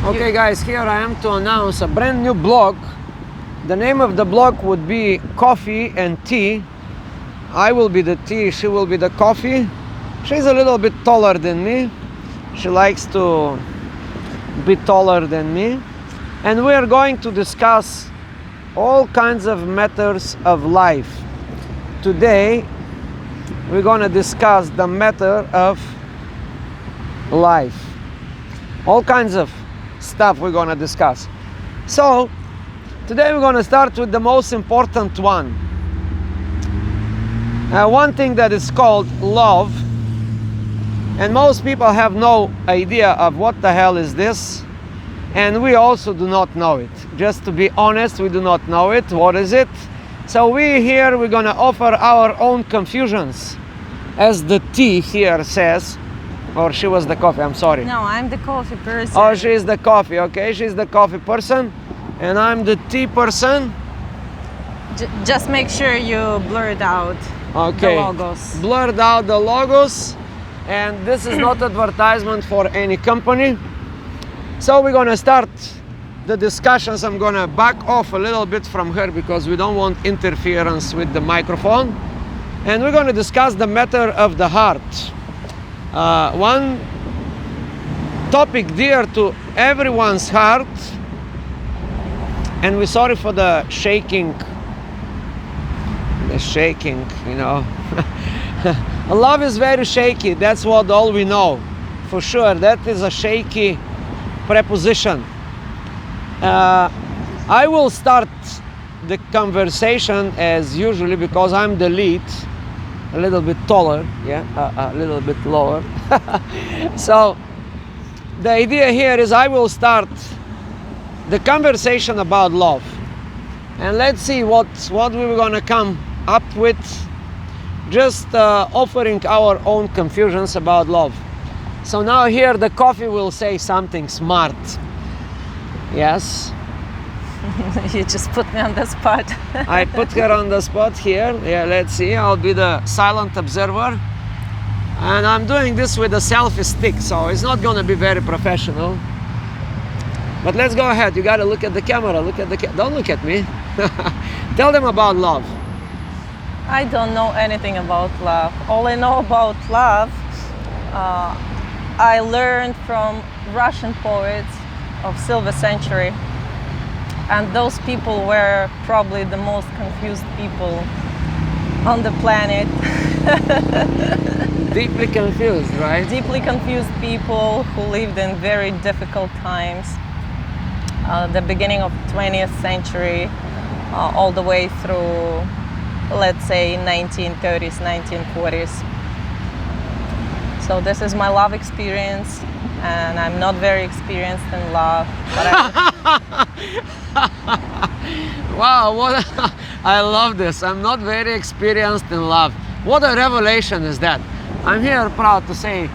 Okay guys, here I am to announce a brand new blog. The name of the blog would be Coffee and Tea. I will be the tea, she will be the coffee. She's a little bit taller than me. She likes to be taller than me. And we are going to discuss all kinds of matters of life. Today, we're going to discuss the matter of life. All kinds of stuff we're going to discuss. So, today we're going to start with the most important one. One thing that is called love. And most people have no idea of what the hell is this. And we also do not know it. Just to be honest, we do not know it. What is it? So we're going to offer our own confusions. As the tea here says. Or she was the coffee, I'm sorry. No, I'm the coffee person. Oh, she's the coffee, okay. She's the coffee person. And I'm the tea person. Just make sure you blurred out the logos. Blurred out the logos. And this is not advertisement for any company. So we're going to start the discussions. I'm going to back off a little bit from her because we don't want interference with the microphone. And we're going to discuss the matter of the heart. One topic dear to everyone's heart. And we're sorry for the shaking. The shaking, you know. Love is very shaky. That's what all we know. For sure, that is a shaky preposition. I will start the conversation as usually because I'm the lead, a little bit taller, a little bit lower. So the idea here is I will start the conversation about love, and let's see what we're gonna come up with. Just offering our own confusions about love. So now here the coffee will say something smart. Yes? You just put me on the spot. I put her on the spot here. Yeah, let's see. I'll be the silent observer. And I'm doing this with a selfie stick, so it's not going to be very professional. But let's go ahead. You got to look at the camera. Don't look at me. Tell them about love. I don't know anything about love. All I know about love, I learned from Russian poets of silver century, and those people were probably the most confused people on the planet. Deeply confused, right? Deeply confused people who lived in very difficult times. The beginning of 20th century, all the way through, let's say, 1930s, 1940s. So this is my love experience, and I'm not very experienced in love. But Wow, I love this. I'm not very experienced in love. What a revelation is that. I'm here proud to say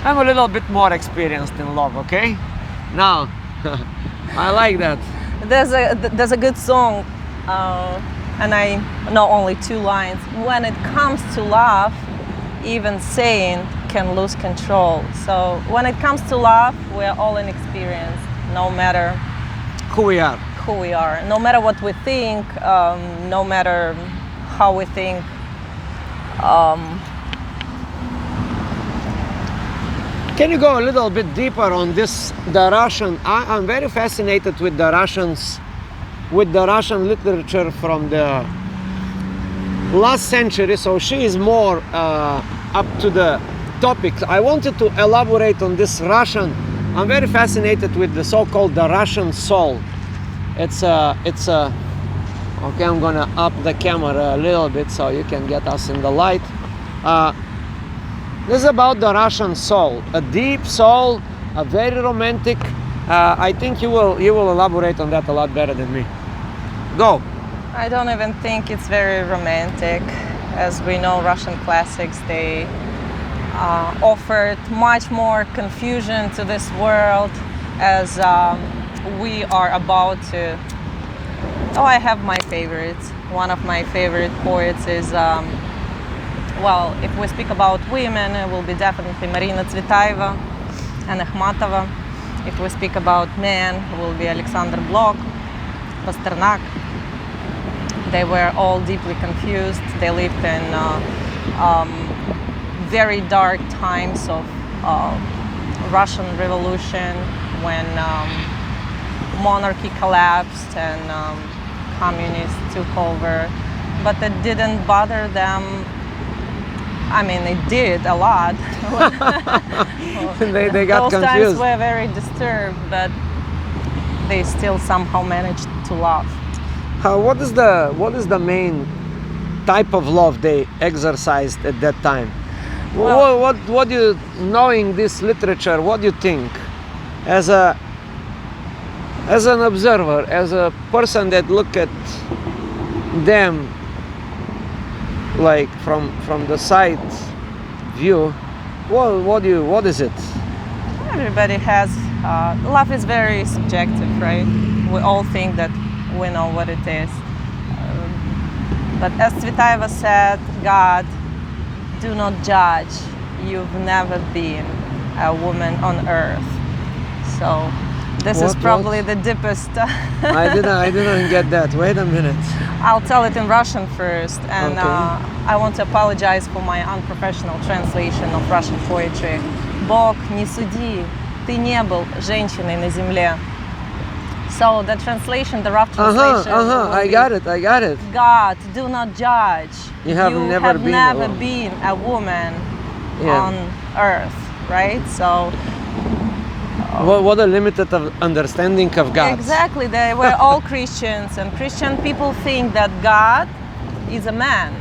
I'm a little bit more experienced in love, okay? Now, I like that. There's a good song, and I know only 2 lines. When it comes to love, even saying can lose control. So when it comes to love, we're all inexperienced, no matter who we are. No matter what we think, no matter how we think. Can you go a little bit deeper on this, the Russian? I'm very fascinated with the Russians, with the Russian literature from the last century, so she is more up to the topic. I wanted to elaborate on this Russian. I'm very fascinated with the so-called the Russian soul. It's a okay, I'm gonna up the camera a little bit so you can get us in the light. This is about the Russian soul, a deep soul, a very romantic. I think you will elaborate on that a lot better than me. Go. I don't even think it's very romantic. As we know, Russian classics, they offered much more confusion to this world, as we are about to. Oh, I have my favorites. One of my favorite poets is, well, if we speak about women, it will be definitely Marina Tsvetaeva and Akhmatova. If we speak about men, it will be Alexander Blok, Pasternak. They were all deeply confused. They lived in very dark times of Russian Revolution, when monarchy collapsed and communists took over. But it didn't bother them. I mean, it did a lot. they got Those confused. times were very disturbed, but they still somehow managed to love. What is the main type of love they exercised at that time? Well- What do you, knowing this literature, what do you think as an observer, as a person that look at them like from the side view? What is it? Everybody has, love is very subjective, right? We all think that we know what it is. But as Tsvetaeva said, God, do not judge. You've never been a woman on earth. So this is What? probably the deepest. I didn't get that. Wait a minute. I'll tell it in Russian first, and Okay. I want to apologize for my unprofessional translation of Russian poetry. Бог, не суди, ты не был женщиной на земле. So the translation, the rough translation. will I be, got it. God, do not judge. You have never been a never woman. been a woman Yeah. on earth, right? So What a limited understanding of God. exactly, they were all Christians, and Christian people think that God is a man.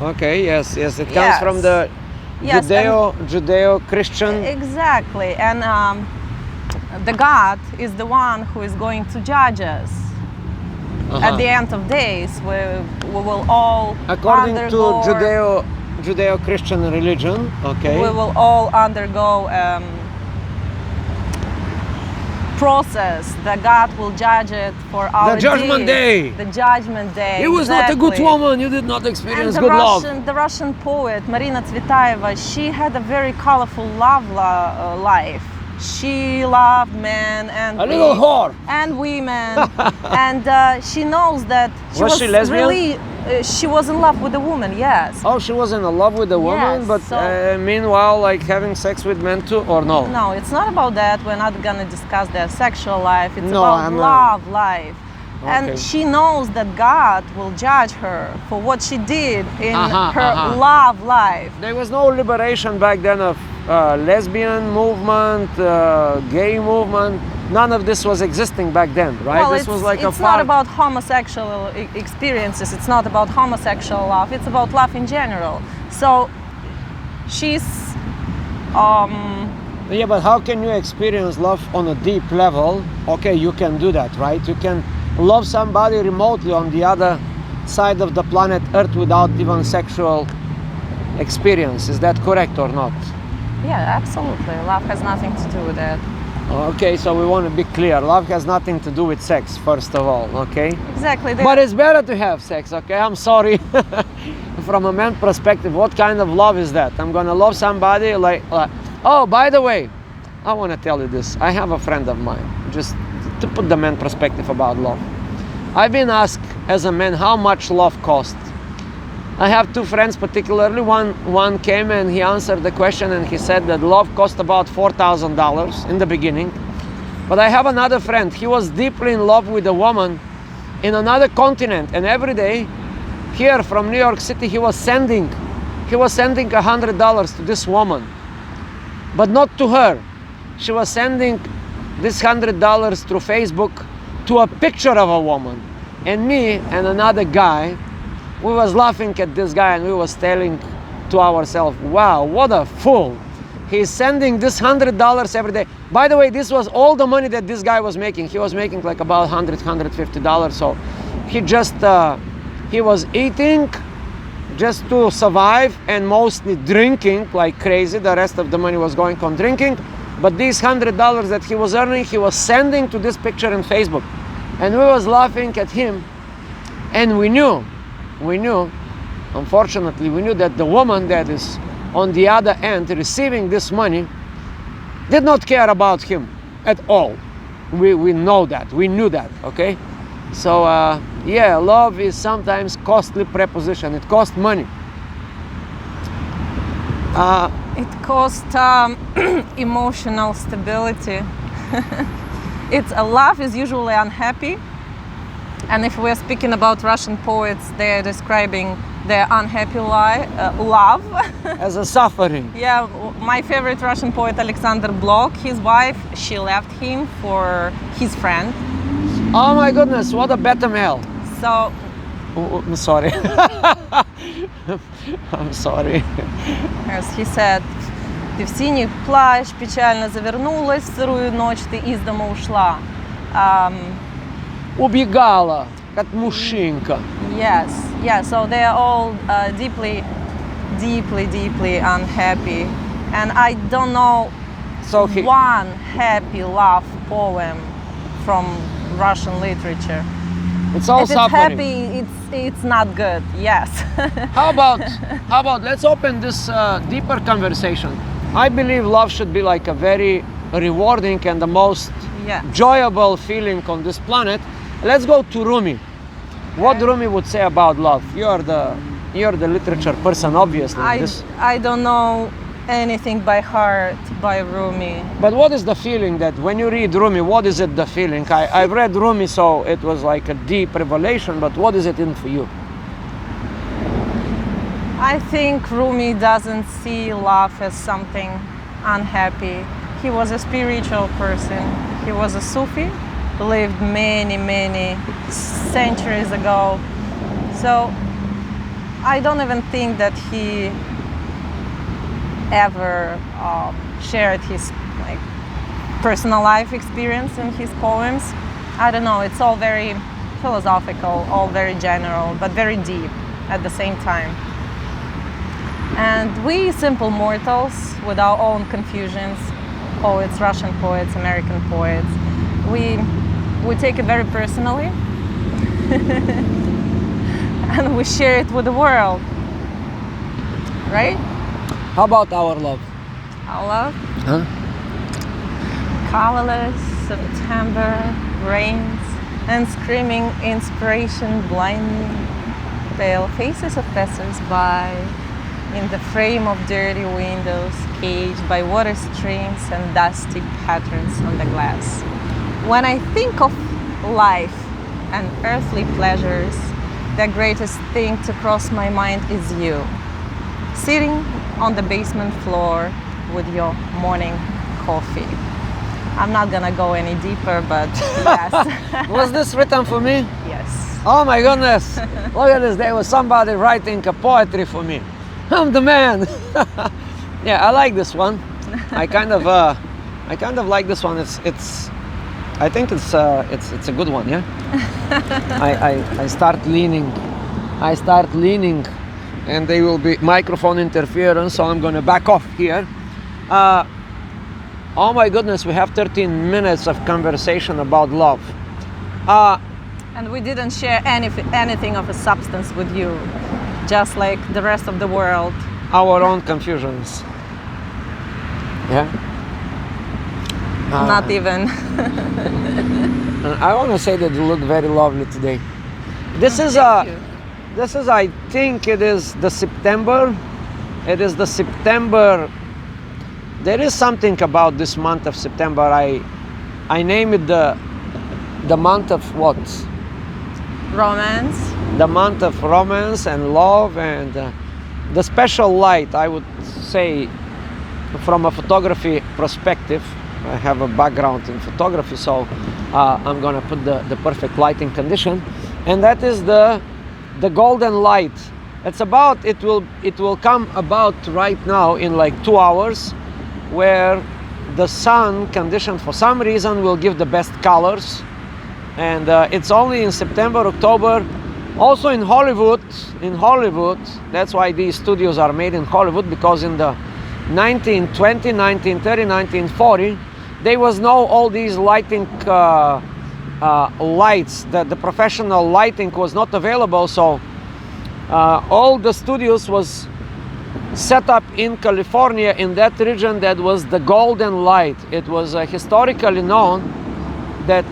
Okay, yes, it comes Yes. from the Yes, Judeo-Christian. Exactly, and the God is the one who is going to judge us. At the end of days, we will all According undergo, to Judeo-Christian religion, okay. we will all undergo process that God will judge it for our Judgment deeds. Day. The judgment day. You was not a good exactly. woman. You did not And experience the good love. Russian poet Marina Tsvetaeva, she had a very colorful love life. She loved men and A little whore. and women, and she knows that Was she lesbian? really she was in love with a woman. Yes. Oh, she was in love with a woman, Yes, but so- meanwhile, like having sex with men too, or no? No, it's not about that. We're not gonna discuss their sexual life. It's No, about I'm not. love life. Okay. And she knows that God will judge her for what she did in her love life. There was no liberation back then of lesbian movement, gay movement. None of this was existing back then, right? Well, This was like it's a not part. about homosexual experiences. It's not about homosexual love. It's about love in general. So she's Yeah, but how can you experience love on a deep level? Okay, you can do that, right? You can love somebody remotely on the other side of the planet Earth without even sexual experience. Is that correct or not? yeah, absolutely. Love has nothing to do with that. Okay, so we want to be clear. Love has nothing to do with sex, first of all, okay? Exactly. But it's better to have sex, okay? I'm sorry. From a man perspective, what kind of love is that? I'm gonna love somebody like, oh, by the way, I want to tell you this. I have a friend of mine, just to put the man perspective about love. I've been asked as a man how much love costs. I have two friends particularly. One came and he answered the question and he said that love cost about $4,000 in the beginning. But I have another friend. He was deeply in love with a woman in another continent, and every day here from New York City he was sending $100 to this woman, but not to her. She was sending this $100 through Facebook to a picture of a woman, and me and another guy, we was laughing at this guy and we was telling to ourselves, wow, what a fool. He's sending this $100 every day. By the way, this was all the money that this guy was making. He was making like about $150. So he just, he was eating just to survive and mostly drinking like crazy. The rest of the money was going on drinking. But these $100 that he was earning, he was sending to this picture on Facebook. And we was laughing at him. And we knew, unfortunately, we knew that the woman that is on the other end receiving this money did not care about him at all. We know that, we knew that, okay? So yeah, love is sometimes costly preposition. It costs money. It costs emotional stability. It's a love is usually unhappy, and if we're speaking about Russian poets, they're describing their unhappy love As a suffering. Yeah, my favorite Russian poet Alexander Blok, his wife, she left him for his friend. Oh my goodness, what a better male. So I'm sorry. I'm sorry. as he said, ты в синий плащ печально завернулась, в сырую ночь ты из дома ушла. Убегала, как мужчинка. Yes, yeah, so they are all deeply unhappy. And I don't know So he, one happy love poem from Russian literature. it's all If it's suffering. happy, it's not good, yes. How about let's open this deeper conversation. I believe love should be like a very rewarding and the most Yeah. enjoyable feeling on this planet. Let's go to Rumi. What Okay. Rumi would say about love? You're the literature person, obviously. I don't know anything by heart by Rumi. But what is the feeling that when you read Rumi, what is it the feeling? I've read Rumi, so it was like a deep revelation, but what is it in for you? I think Rumi doesn't see love as something unhappy. He was a spiritual person. He was a Sufi, lived many centuries ago. So I don't even think that he ever shared his personal life experience in his poems. I don't know, it's all very philosophical, all very general, but very deep at the same time. And we simple mortals with our own confusions, poets, Russian poets, American poets, we take it very personally and we share it with the world, right? How about our love? Our love, Huh? colorless September rains and screaming inspiration blinding pale faces of passers-by in the frame of dirty windows caged by water streams and dusty patterns on the glass. When I think of life and earthly pleasures, the greatest thing to cross my mind is you, sitting on the basement floor with your morning coffee. I'm not gonna go any deeper, but yes. Was this written for me? Yes. Oh my goodness! Look at this. There was somebody writing a poetry for me. I'm the man. Yeah, I like this one. I kind of like this one. I think it's a good one. Yeah. I start leaning, and there will be microphone interference, so I'm gonna back off here. Oh my goodness, we have 13 minutes of conversation about love. And we didn't share anything of a substance with you, just like the rest of the world. Our own confusions. Yeah. Not even. I want to say that you look very lovely today. This is Thank you. this is, I think it is the September. It is the September. There is something about this month of September. I name it the month of what? Romance. The month of romance and love and the special light, I would say, from a photography perspective. I have a background in photography, so I'm gonna put the perfect lighting condition, and that is the golden light. It will come about right now in like 2 hours, where the sun condition for some reason will give the best colors, and it's only in September, October. Also in Hollywood, that's why these studios are made in Hollywood, because in the 1920, 1930, 1940, there was no all these lighting lights. The professional lighting was not available, so all the studios was set up in California, in that region that was the Golden Light. It was historically known that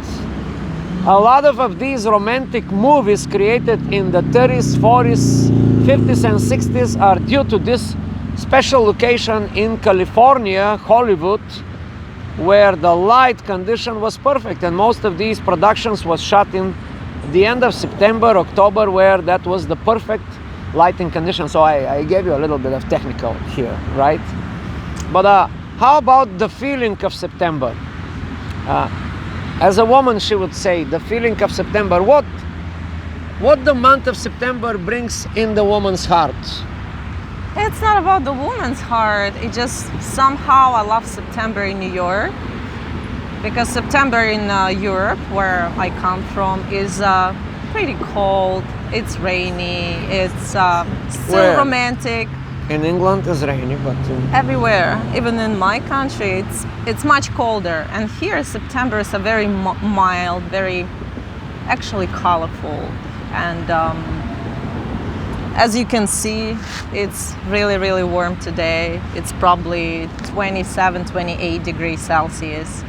a lot of these romantic movies created in the 30s, 40s, 50s and 60s are due to this special location in California, Hollywood, where the light condition was perfect, and most of these productions was shot in the end of September, October, where that was the perfect lighting condition. So I gave you a little bit of technical here, right? But how about the feeling of September? As a woman, she would say, the feeling of September. What the month of September brings in the woman's heart? It's not about the woman's heart. It just somehow I love September in New York, because September in Europe, where I come from, is pretty cold. It's rainy. It's still romantic. In England, it's rainy, but everywhere, even in my country, it's much colder. And here, September is a very mild, very actually colorful, and as you can see, it's really, really warm today. It's probably 27, 28 degrees Celsius.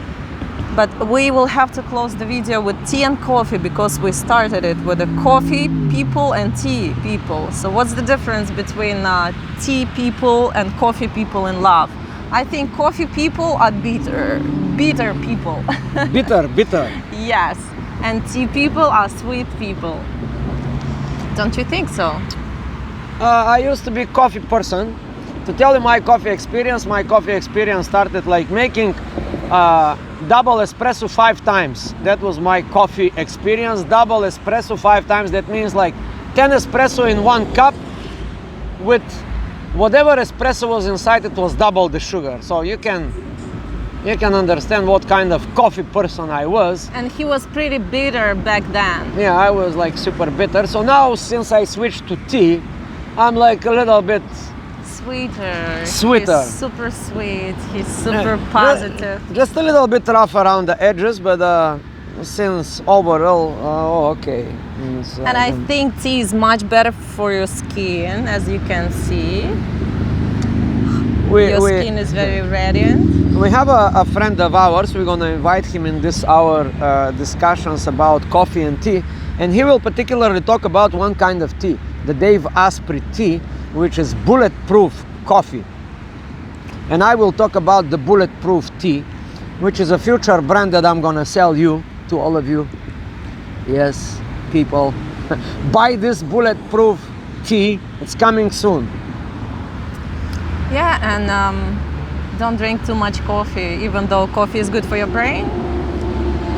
But we will have to close the video with tea and coffee, because we started it with the coffee people and tea people. So what's the difference between tea people and coffee people in love? I think coffee people are bitter people. bitter. Yes, and tea people are sweet people. Don't you think so? I used to be a coffee person. To tell you my coffee experience started like making double espresso 5 times. That was my coffee experience. Double espresso 5 times. That means like 10 espresso in 1 cup. With whatever espresso was inside, it was double the sugar. So you can understand what kind of coffee person I was. And he was pretty bitter back then. Yeah, I was like super bitter. So now, since I switched to tea, I'm like a little bit sweeter. He's super sweet. He's super positive. Just a little bit rough around the edges, but since overall, okay. And I think tea is much better for your skin, as you can see. Your skin is very radiant. We have a friend of ours. We're going to invite him in this hour discussions about coffee and tea, and he will particularly talk about one kind of tea, the Dave Asprey tea, which is bulletproof coffee. And I will talk about the bulletproof tea, which is a future brand that I'm gonna sell you, to all of you. Yes, people, buy this bulletproof tea. It's coming soon. Yeah, and don't drink too much coffee, even though coffee is good for your brain.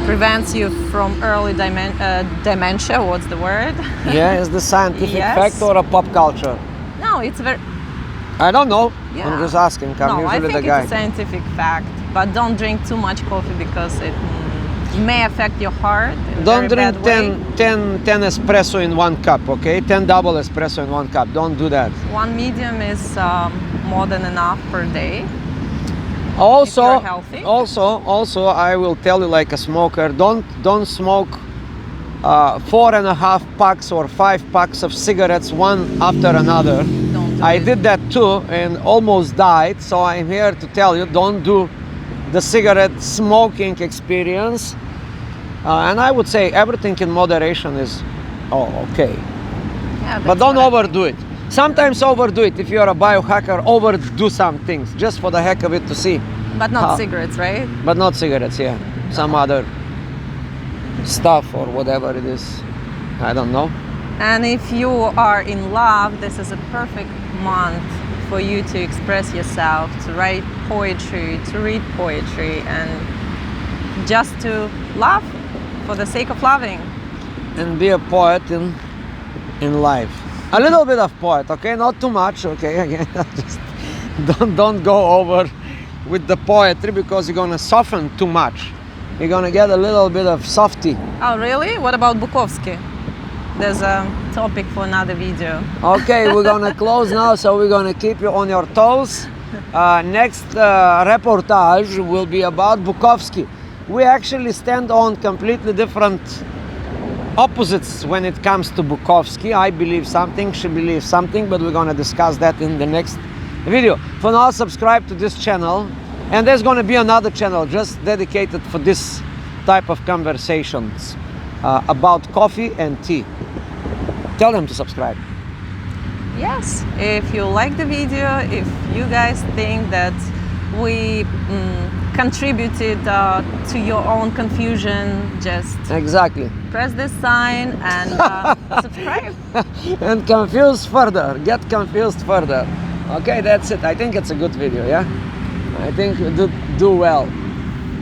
Prevents you from early dementia. What's the word? Yeah, is the scientific Yes. fact or a pop culture? No, it's very. I don't know. Yeah. I'm just asking. I'm No, I usually think the guy. it's a scientific fact. But don't drink too much coffee, because it may affect your heart. In a Don't very drink bad way. 10 espresso in 1 cup, okay? 10 double espresso in 1 cup. Don't do that. One medium is more than enough per day. Also, you're healthy. also, I will tell you, like a smoker, don't smoke 4.5 packs or 5 packs of cigarettes one after another. Don't do I it. did that too and almost died. So I'm here to tell you, don't do the cigarette smoking experience. And I would say everything in moderation is okay. Yeah, But that's don't what I overdo it. Sometimes overdo it. If you're a biohacker, overdo some things just for the heck of it to see. think. But not cigarettes, right? But not cigarettes, yeah. Some other stuff or whatever it is. I don't know. And if you are in love, this is a perfect month for you to express yourself, to write poetry, to read poetry, and just to love for the sake of loving. And be a poet in life. A little bit of poet, okay? Not too much, okay? Again, just don't go over with the poetry, because you're gonna soften too much. You're gonna get a little bit of softy. Oh, really? What about Bukowski? There's a topic for another video. Okay, we're gonna close now, so we're gonna keep you on your toes. Next reportage will be about Bukowski. We actually stand on completely different opposites when it comes to Bukowski. I believe something, she believes something, but we're gonna discuss that in the next video. For now, subscribe to this channel, and there's going to be another channel just dedicated for this type of conversations about coffee and tea. Tell them to subscribe. Yes, if you like the video, if you guys think that we contributed to your own confusion, just Exactly. press this sign and subscribe. And confuse further. Get confused further. Okay, that's it. I think it's a good video, yeah? I think you do well.